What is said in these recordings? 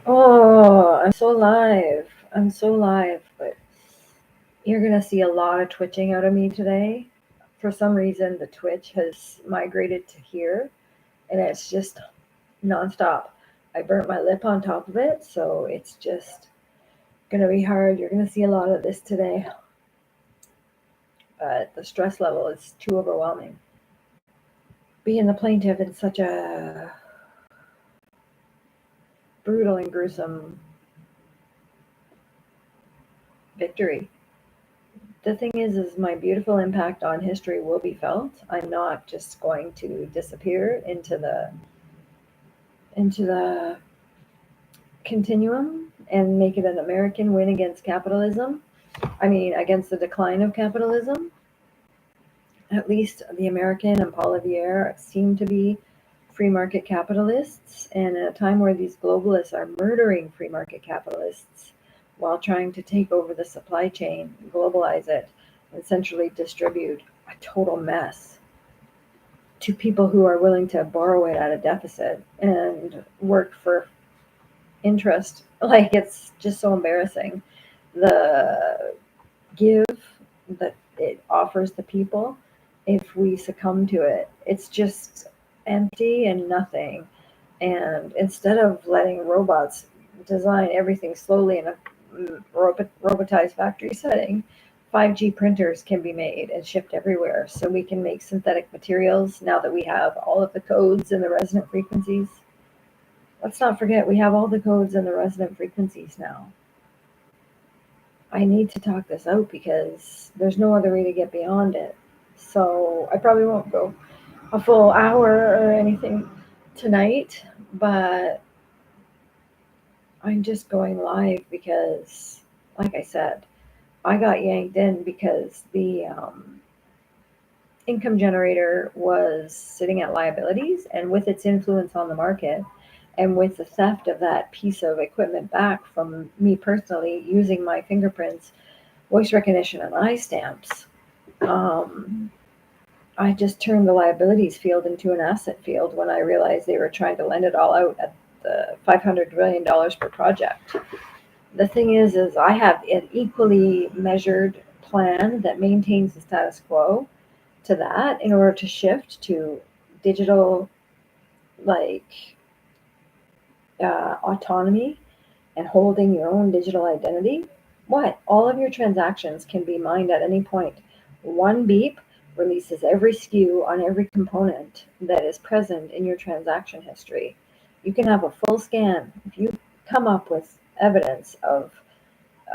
Oh, I'm so live. I'm so live, but you're gonna see a lot of twitching out of me today. For some reason, the twitch has migrated to here, and it's just nonstop. I burnt my lip on top of it, so it's just gonna be hard. You're gonna see a lot of this today, but the stress level is too overwhelming. Being the plaintiff in such a brutal and gruesome victory. The thing is my beautiful impact on history will be felt. I'm not just going to disappear into the continuum and make it an American win against capitalism. I mean, against the decline of capitalism. At least the American and Paul Revere seem to be free market capitalists, and at a time where these globalists are murdering free market capitalists while trying to take over the supply chain, globalize it, and centrally distribute a total mess to people who are willing to borrow it at a deficit and work for interest. Like, it's just so embarrassing. The give that it offers the people, if we succumb to it, it's just empty and nothing. And instead of letting robots design everything slowly in a robotized factory setting, 5G printers can be made and shipped everywhere. So we can make synthetic materials now that we have all of the codes and the resonant frequencies. Let's not forget, we have all the codes and the resonant frequencies now. I need to talk this out because there's no other way to get beyond it. So I probably won't go a full hour or anything tonight, but I'm just going live because, like I said, I got yanked in because the income generator was sitting at liabilities, and with its influence on the market, and with the theft of that piece of equipment back from me personally using my fingerprints, voice recognition, and eye stamps, um, I just turned the liabilities field into an asset field when I realized they were trying to lend it all out at the $500 billion per project. The thing is I have an equally measured plan that maintains the status quo to that in order to shift to digital, like, autonomy and holding your own digital identity. What? All of your transactions can be mined at any point. One beep releases every SKU on every component that is present in your transaction history. You can have a full scan. If you come up with evidence of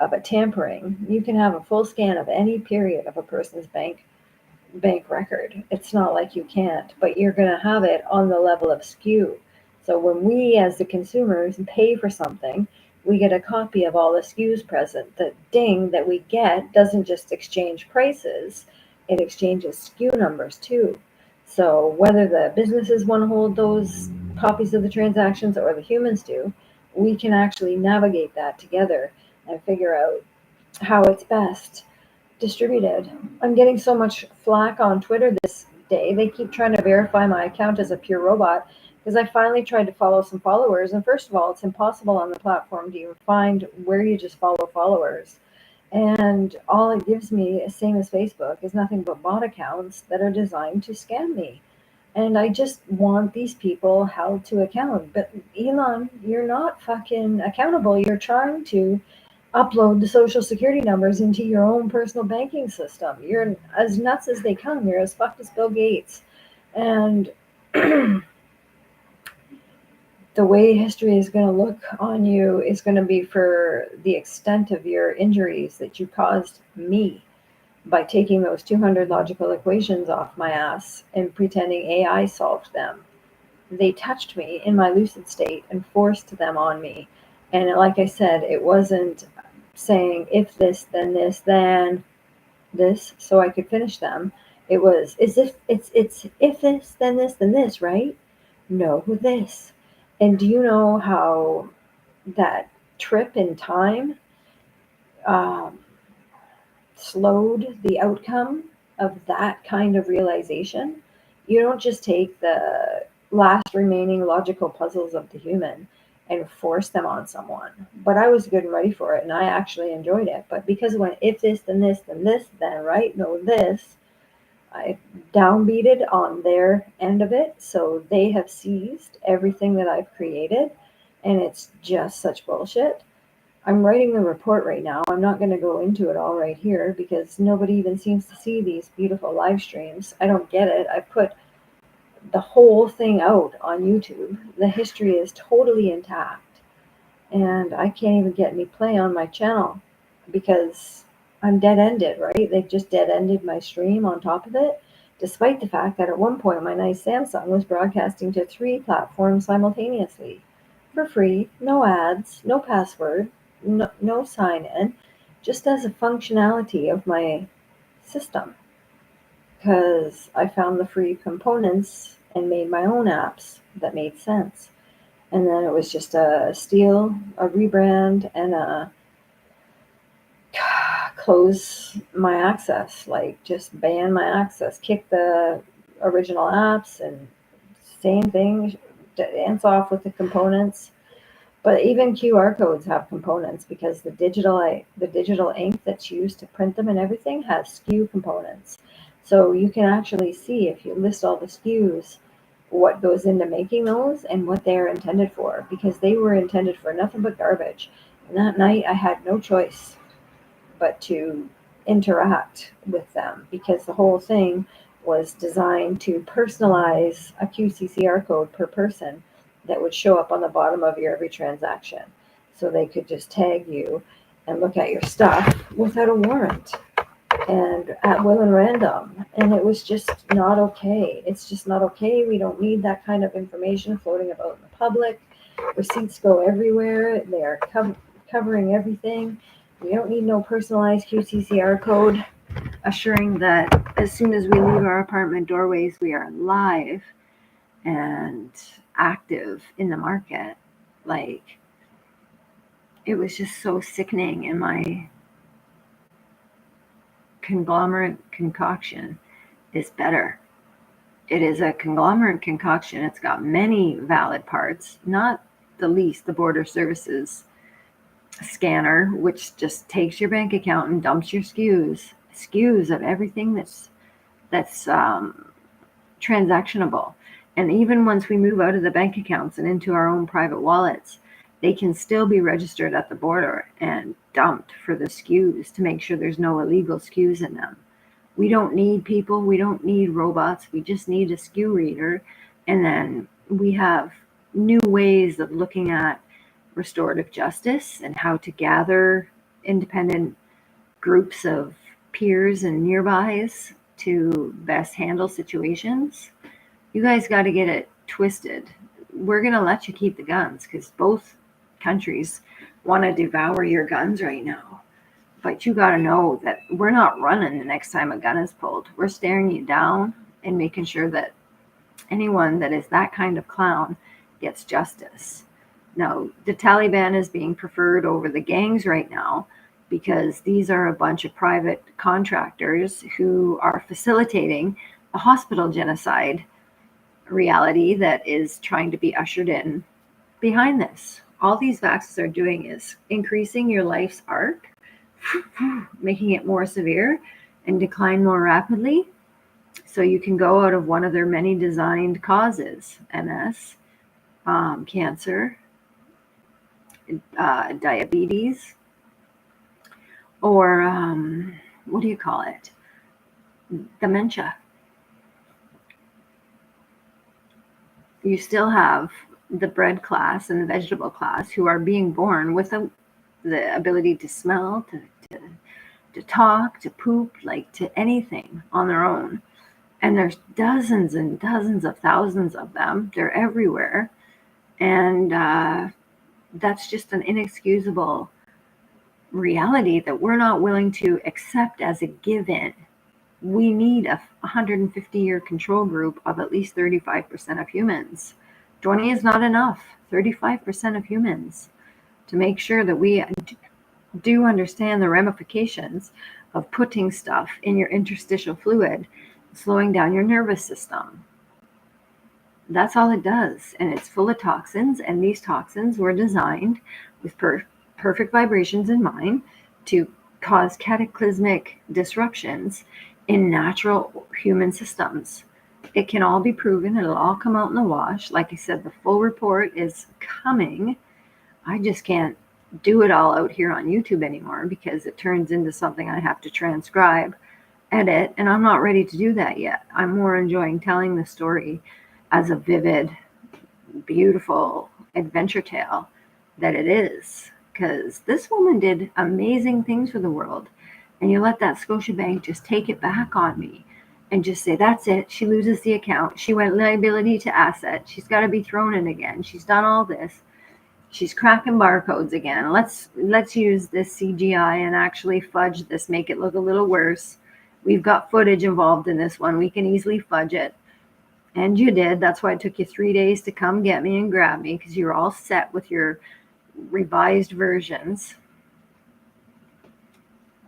a tampering, you can have a full scan of any period of a person's bank record. It's not like you can't, but you're going to have it on the level of SKU. So when we, as the consumers, pay for something, we get a copy of all the SKUs present. The ding that we get doesn't just exchange prices, it exchanges SKU numbers too. So whether the businesses want to hold those copies of the transactions or the humans do, we can actually navigate that together and figure out how it's best distributed. I'm getting so much flack on Twitter this day. They keep trying to verify my account as a pure robot because I finally tried to follow some followers. And first of all, it's impossible on the platform to even find where you just follow followers. And all it gives me, same as Facebook, is nothing but bot accounts that are designed to scam me. And I just want these people held to account. But Elon, you're not fucking accountable. You're trying to upload the social security numbers into your own personal banking system. You're as nuts as they come. You're as fucked as Bill Gates. And the way history is going to look on you is going to be for the extent of your injuries that you caused me by taking those 200 logical equations off my ass and pretending AI solved them. They touched me in my lucid state and forced them on me. And like I said, it wasn't saying if this, then this, so I could finish them. It was is if it's if this, then this, right? No, this. And do you know how that trip in time um, slowed the outcome of that kind of realization? You don't just take the last remaining logical puzzles of the human and force them on someone. But I was good and ready for it, and I actually enjoyed it. But because it went if this, then this, then this, then right, no this, I downbeated on their end of it. So they have seized everything that I've created, and it's just such bullshit. I'm writing the report right now. I'm not going to go into it all right here because nobody even seems to see these beautiful live streams. I don't get it. I put the whole thing out on YouTube. The history is totally intact, and I can't even get any play on my channel because I'm dead ended, right? They've just dead ended my stream on top of it, despite the fact that at one point my nice Samsung was broadcasting to 3 platforms simultaneously for free, no ads, no password, no sign in, just as a functionality of my system because I found the free components and made my own apps that made sense. And then it was just a steal, a rebrand, and a close my access, like just ban my access, kick the original apps, and same thing, dance off with the components. But even QR codes have components because the digital ink that's used to print them and everything has SKU components. So you can actually see if you list all the SKUs what goes into making those and what they're intended for because they were intended for nothing but garbage. And that night I had no choice but to interact with them because the whole thing was designed to personalize a QCCR code per person that would show up on the bottom of your every transaction. So they could just tag you and look at your stuff without a warrant and at will and random. And it was just not okay. It's just not okay. We don't need that kind of information floating about in the public. Receipts go everywhere. They are covering everything. We don't need no personalized QCCR code assuring that as soon as we leave our apartment doorways, we are live and active in the market. Like, it was just so sickening, and my conglomerate concoction is better. It is a conglomerate concoction. It's got many valid parts, not the least the border services scanner, which just takes your bank account and dumps your SKUs of everything that's transactionable. And even once we move out of the bank accounts and into our own private wallets, they can still be registered at the border and dumped for the SKUs to make sure there's no illegal SKUs in them. We don't need people. We don't need robots. We just need a SKU reader. And then we have new ways of looking at restorative justice and how to gather independent groups of peers and nearbys to best handle situations. You guys got to get it twisted. We're going to let you keep the guns because both countries want to devour your guns right now. But you got to know that we're not running the next time a gun is pulled. We're staring you down and making sure that anyone that is that kind of clown gets justice. Now, the Taliban is being preferred over the gangs right now because these are a bunch of private contractors who are facilitating a hospital genocide reality that is trying to be ushered in behind this. All these vaxxers are doing is increasing your life's arc, making it more severe and decline more rapidly. So you can go out of one of their many designed causes, MS, cancer, diabetes, or what do you call it? Dementia. You still have the bread class and the vegetable class who are being born without the ability to smell, to talk, to poop, like to anything on their own. And there's dozens and dozens of thousands of them. They're everywhere. And that's just an inexcusable reality that we're not willing to accept as a given. We need a 150-year control group of at least 35% of humans. 20 is not enough. 35% of humans to make sure that we do understand the ramifications of putting stuff in your interstitial fluid, slowing down your nervous system. That's all it does. And it's full of toxins. And these toxins were designed with perfect vibrations in mind to cause cataclysmic disruptions in natural human systems. It can all be proven. It'll all come out in the wash. Like I said, the full report is coming. I just can't do it all out here on YouTube anymore because it turns into something I have to transcribe, edit, and I'm not ready to do that yet. I'm more enjoying telling the story as a vivid, beautiful adventure tale that it is. Because this woman did amazing things for the world, and you let that Scotiabank just take it back on me and just say, that's it. She loses the account. She went liability to asset. She's got to be thrown in again. She's done all this. She's cracking barcodes again. Let's use this CGI and actually fudge this, make it look a little worse. We've got footage involved in this one. We can easily fudge it. And you did. That's why it took you 3 days to come get me and grab me, because you were all set with your revised versions.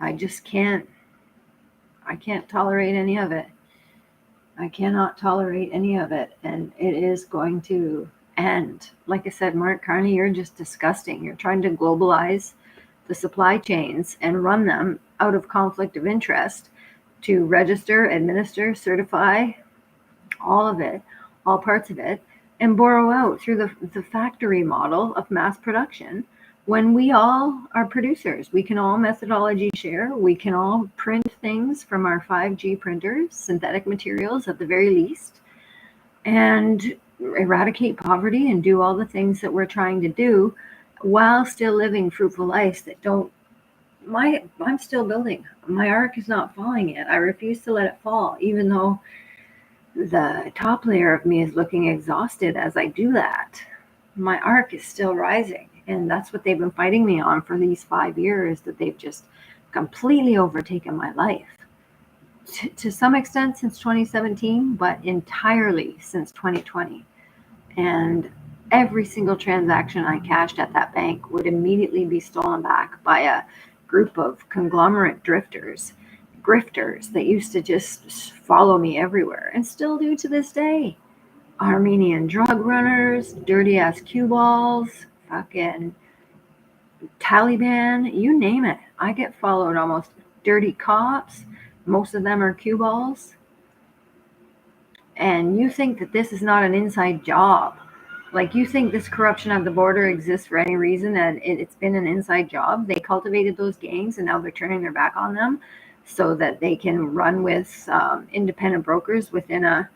I just can't tolerate any of it. I cannot tolerate any of it. And it is going to end. Like I said, Mark Carney, you're just disgusting. You're trying to globalize the supply chains and run them out of conflict of interest to register, administer, certify, all of it, all parts of it, and borrow out through the factory model of mass production when we all are producers. We can all methodology share. We can all print things from our 5G printers, synthetic materials at the very least, and eradicate poverty and do all the things that we're trying to do while still living fruitful lives that don't. I'm still building. My ark is not falling yet. I refuse to let it fall, even though the top layer of me is looking exhausted as I do that. My arc is still rising, and that's what they've been fighting me on for these 5 years, that they've just completely overtaken my life. To some extent since 2017, but entirely since 2020. And every single transaction I cashed at that bank would immediately be stolen back by a group of conglomerate grifters that used to just follow me everywhere and still do to this day. Armenian drug runners, dirty ass cue balls, fucking Taliban, you name it. I get followed almost. Dirty cops, most of them are cue balls. And you think that this is not an inside job. Like, you think this corruption at the border exists for any reason, and it's been an inside job. They cultivated those gangs, and now they're turning their back on them so that they can run with independent brokers within a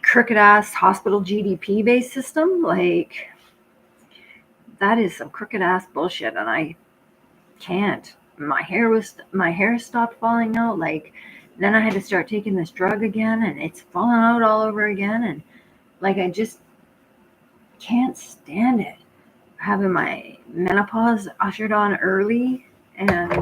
crooked ass hospital GDP based system. Like, that is some crooked ass bullshit, and I can't. My hair stopped falling out. Like, then I had to start taking this drug again, and it's falling out all over again, and like, I just can't stand it. Having my menopause ushered on early, and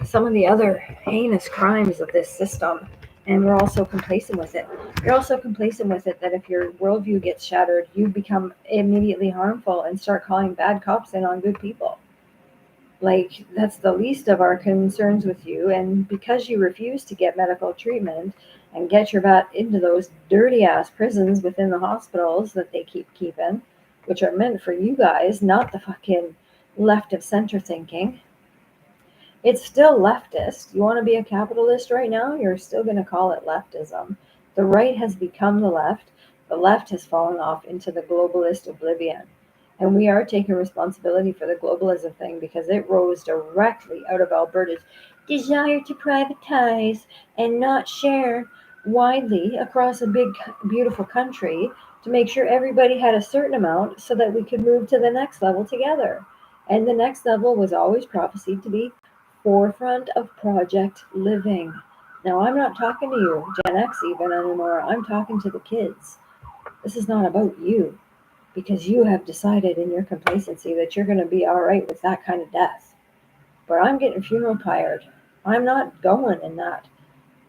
some of the other heinous crimes of this system, and we're also complacent with it. You're also complacent with it that if your worldview gets shattered, you become immediately harmful and start calling bad cops in on good people. Like, that's the least of our concerns with you, and because you refuse to get medical treatment and get your butt into those dirty ass prisons within the hospitals that they keep keeping, which are meant for you guys, not the fucking left of center thinking. It's still leftist. You want to be a capitalist right now? You're still going to call it leftism. The right has become the left. The left has fallen off into the globalist oblivion. And we are taking responsibility for the globalism thing because it rose directly out of Alberta's desire to privatize and not share widely across a big, beautiful country to make sure everybody had a certain amount so that we could move to the next level together. And the next level was always prophesied to be forefront of project living. Now, I'm not talking to you, Gen X even anymore. I'm talking to the kids. This is not about you, because you have decided in your complacency that you're going to be all right with that kind of death. But I'm getting funeral tired. I'm not going in that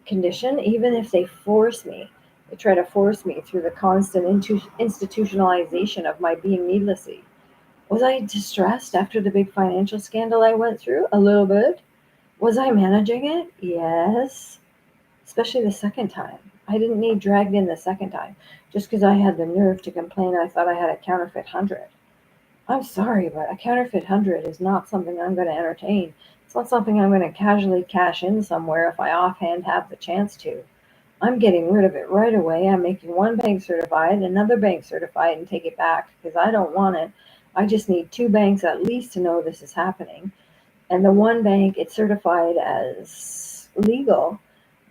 condition, even if they force me. They try to force me through the constant institutionalization of my being needlessly. Was I distressed after the big financial scandal I went through? A little bit. Was I managing it? Yes. Especially the second time. I didn't need dragged in the second time just because I had the nerve to complain I thought I had a counterfeit 100. I'm sorry, but a counterfeit 100 is not something I'm going to entertain. It's not something I'm going to casually cash in somewhere if I offhand have the chance to. I'm getting rid of it right away. I'm making one bank certified, another bank certified, and take it back because I don't want it. I just need two banks at least to know this is happening. And the one bank, it's certified as legal,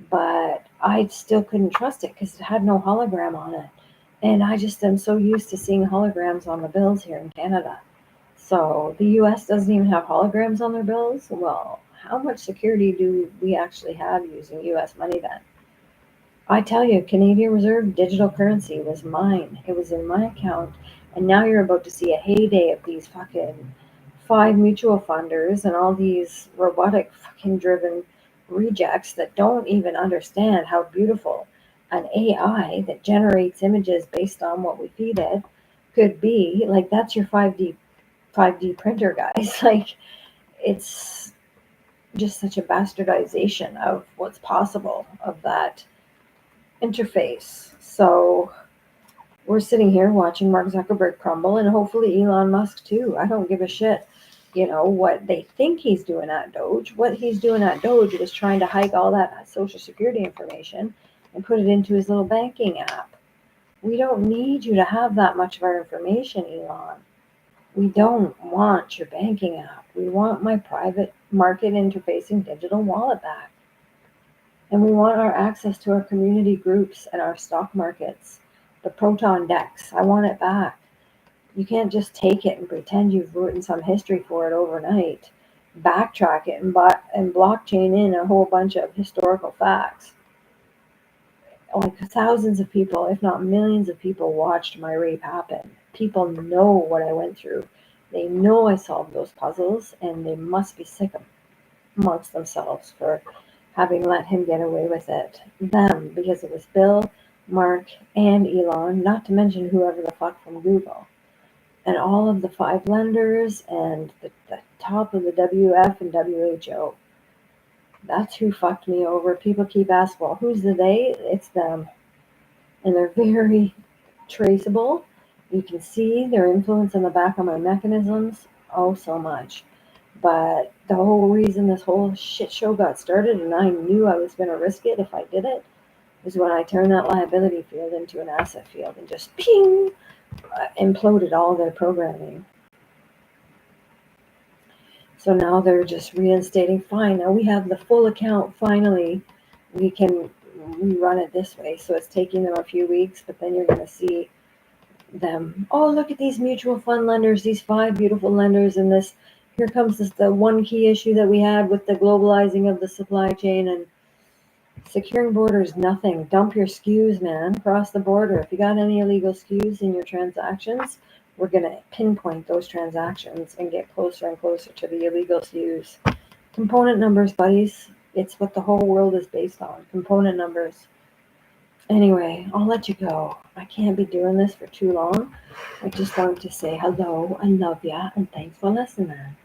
but I still couldn't trust it because it had no hologram on it. And I just am so used to seeing holograms on the bills here in Canada. So the US doesn't even have holograms on their bills? Well, how much security do we actually have using US money then? I tell you, Canadian Reserve digital currency was mine. It was in my account. And now you're about to see a heyday of these fucking five mutual funders and all these robotic fucking driven rejects that don't even understand how beautiful an AI that generates images based on what we feed it could be. Like that's your 5D printer, guys. Like it's just such a bastardization of what's possible of that interface. So we're sitting here watching Mark Zuckerberg crumble and hopefully Elon Musk too. I don't give a shit, what they think he's doing at Doge. What he's doing at Doge was trying to hike all that social security information and put it into his little banking app. We don't need you to have that much of our information, Elon. We don't want your banking app. We want my private market interfacing digital wallet back. And we want our access to our community groups and our stock markets, the Proton Dex. I want it back. You can't just take it and pretend you've written some history for it overnight. Backtrack it and blockchain in a whole bunch of historical facts. Like thousands of people, if not millions of people, watched my rape happen. People know what I went through. They know I solved those puzzles, and they must be sick amongst themselves for having let him get away with it. Them, because it was Bill, Mark, and Elon, not to mention whoever the fuck from Google. And all of the five lenders and the top of the WF and WHO. That's who fucked me over. People keep asking, well, who's the they? It's them. And they're very traceable. You can see their influence in the back of my mechanisms. Oh, so much. But the whole reason this whole shit show got started, and I knew I was going to risk it if I did it, is when I turned that liability field into an asset field and just ping, imploded all their programming. So now they're just reinstating, fine, now we have the full account, finally, we can run it this way. So it's taking them a few weeks, but then you're going to see them, oh, look at these mutual fund lenders, these five beautiful lenders, and this, here comes the one key issue that we had with the globalizing of the supply chain and securing borders, nothing. Dump your SKUs, man, across the border. If you got any illegal SKUs in your transactions, we're going to pinpoint those transactions and get closer and closer to the illegal SKUs. Component numbers, buddies. It's what the whole world is based on. Component numbers. Anyway, I'll let you go. I can't be doing this for too long. I just wanted to say hello, I love ya, and thanks for listening.